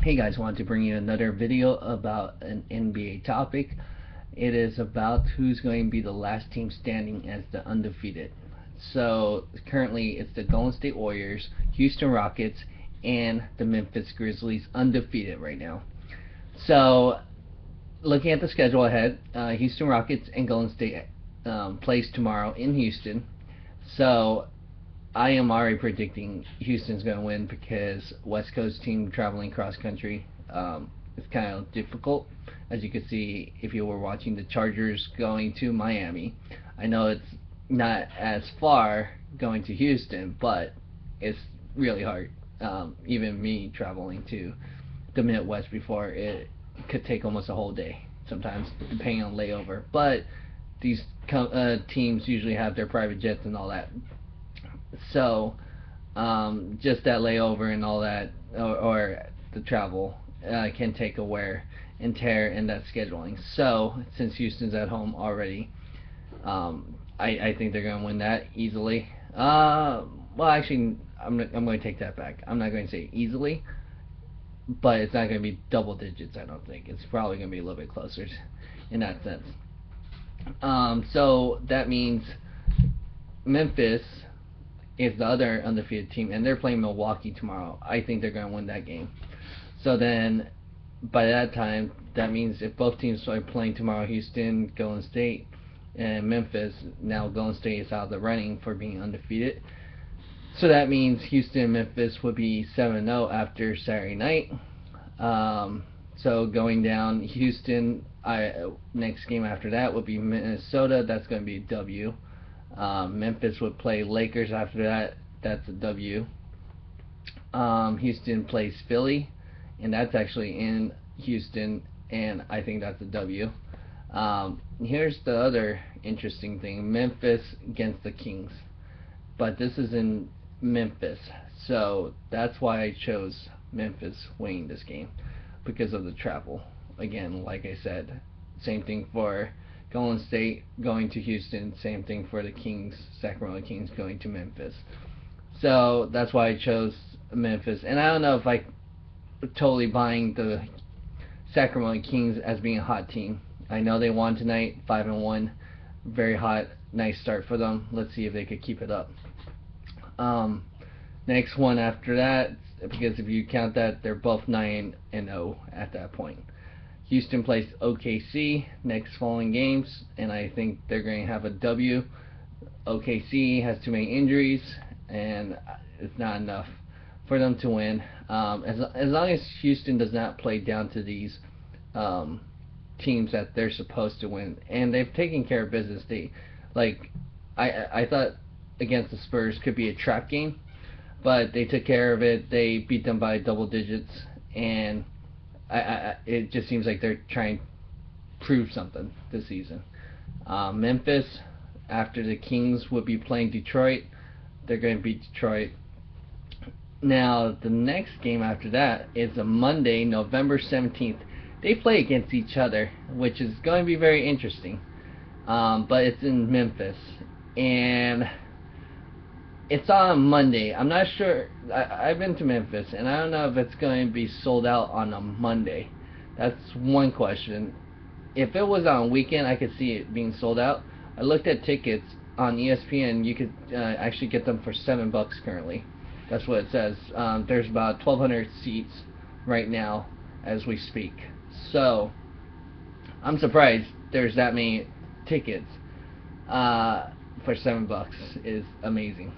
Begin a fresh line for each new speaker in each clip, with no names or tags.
Hey guys, wanted to bring you another video about an NBA topic. It is about who's going to be the last team standing as the undefeated. So currently it's the Golden State Warriors, Houston Rockets, and the Memphis Grizzlies undefeated right now. So looking at the schedule ahead, Houston Rockets and Golden State plays tomorrow in Houston. So I am already predicting Houston's going to win because West Coast team traveling cross country is kind of difficult. As you can see, if you were watching the Chargers going to Miami, I know it's not as far going to Houston, but it's really hard. Even me traveling to the Midwest before, it could take almost a whole day sometimes, depending on layover. But these teams usually have their private jets and all that. So just that layover and all that, or the travel, can take a wear and tear in that scheduling. So since Houston's at home already, I think they're going to win that easily. Well, actually, I'm going to take that back. I'm not going to say easily, but it's not going to be double digits. I don't think it's probably going to be a little bit closer in that sense. So that means Memphis is the other undefeated team, and they're playing Milwaukee tomorrow. I think they're going to win that game. So then, by that time, that means if both teams are playing tomorrow, Houston, Golden State, and Memphis, now Golden State is out of the running for being undefeated. So that means Houston and Memphis would be 7-0 after Saturday night. So going down, Houston, next game after that would be Minnesota. That's going to be a W. Memphis would play Lakers after that. That's a W. Houston plays Philly, and that's actually in Houston, and I think that's a W. Here's the other interesting thing: Memphis against the Kings, but this is in Memphis, so that's why I chose Memphis winning this game, because of the travel. Again, like I said, same thing for Golden State going to Houston, same thing for the Kings, Sacramento Kings going to Memphis. So that's why I chose Memphis. And I don't know if I totally buying the Sacramento Kings as being a hot team. I know they won tonight, 5-1, very hot, nice start for them. Let's see if they could keep it up. Next one after that, because if you count that, they're both 9-0 at that point. Houston plays OKC next following games, and I think they're going to have a W. OKC has too many injuries, and it's not enough for them to win. As long as Houston does not play down to these teams that they're supposed to win, and they've taken care of business. I thought against the Spurs could be a trap game, but they took care of it. They beat them by double digits, and it just seems like they're trying to prove something this season. Memphis, after the Kings would be playing Detroit, they're going to beat Detroit. Now, the next game after that is a Monday, November 17th. They play against each other, which is going to be very interesting. But it's in Memphis, and it's on Monday. I'm not sure. I've been to Memphis, and I don't know if it's going to be sold out on a Monday. That's one question. If it was on a weekend, I could see it being sold out. I looked at tickets on ESPN. You could actually get them for $7 currently. That's what it says. There's about 1,200 seats right now as we speak. So I'm surprised there's that many tickets for $7. Is amazing.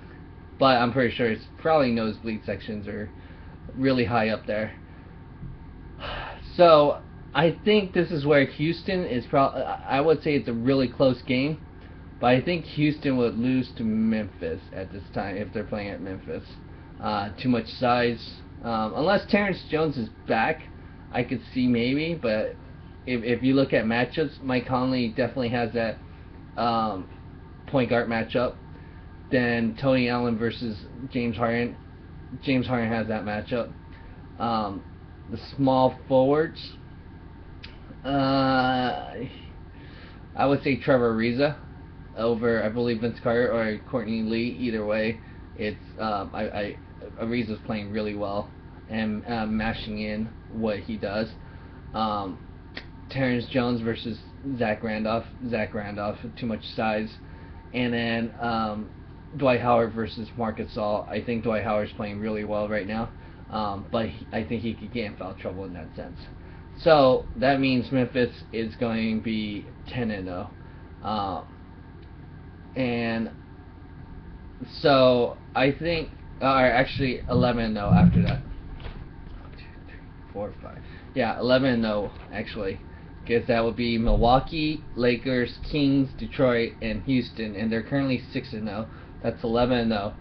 But I'm pretty sure it's probably nosebleed sections are really high up there. So I think this is where Houston is probably. I would say it's a really close game, but I think Houston would lose to Memphis at this time if they're playing at Memphis. Too much size. Unless Terrence Jones is back, I could see maybe. But if you look at matchups, Mike Conley definitely has that point guard matchup. Then Tony Allen versus James Harden. James Harden has that matchup. The small forwards, I would say Trevor Ariza over, I believe, Vince Carter or Courtney Lee. Either way, it's Ariza's playing really well and mashing in what he does. Terrence Jones versus Zach Randolph. Zach Randolph, too much size. And then Dwight Howard versus Marc Gasol. I think Dwight Howard's playing really well right now, but I think he could get in foul trouble in that sense. So that means Memphis is going to be 10-0, and so I think, or actually 11-0 after that. 1, 2, 3, 4, 5. Yeah, 11-0 actually, because that would be Milwaukee, Lakers, Kings, Detroit, and Houston, and they're currently 6-0. That's 11-0.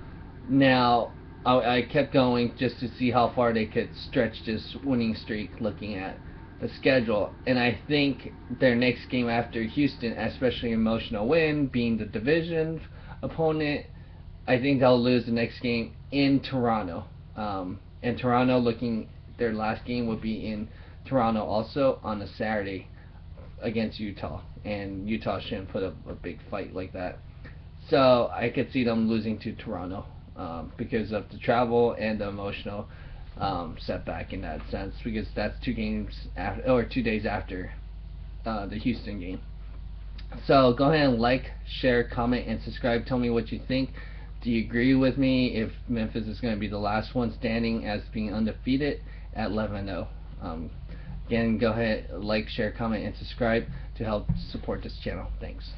Now, I kept going just to see how far they could stretch this winning streak, looking at the schedule, and I think their next game after Houston, especially emotional win, being the division opponent, I think they'll lose the next game in Toronto. And Toronto, looking, their last game would be in Toronto also on a Saturday against Utah, and Utah shouldn't put up a big fight like that. So I could see them losing to Toronto because of the travel and the emotional setback in that sense, because that's 2 games after, or 2 days after the Houston game. So go ahead and like, share, comment, and subscribe. Tell me what you think. Do you agree with me if Memphis is going to be the last one standing as being undefeated at 11-0? Again, go ahead, like, share, comment, and subscribe to help support this channel. Thanks.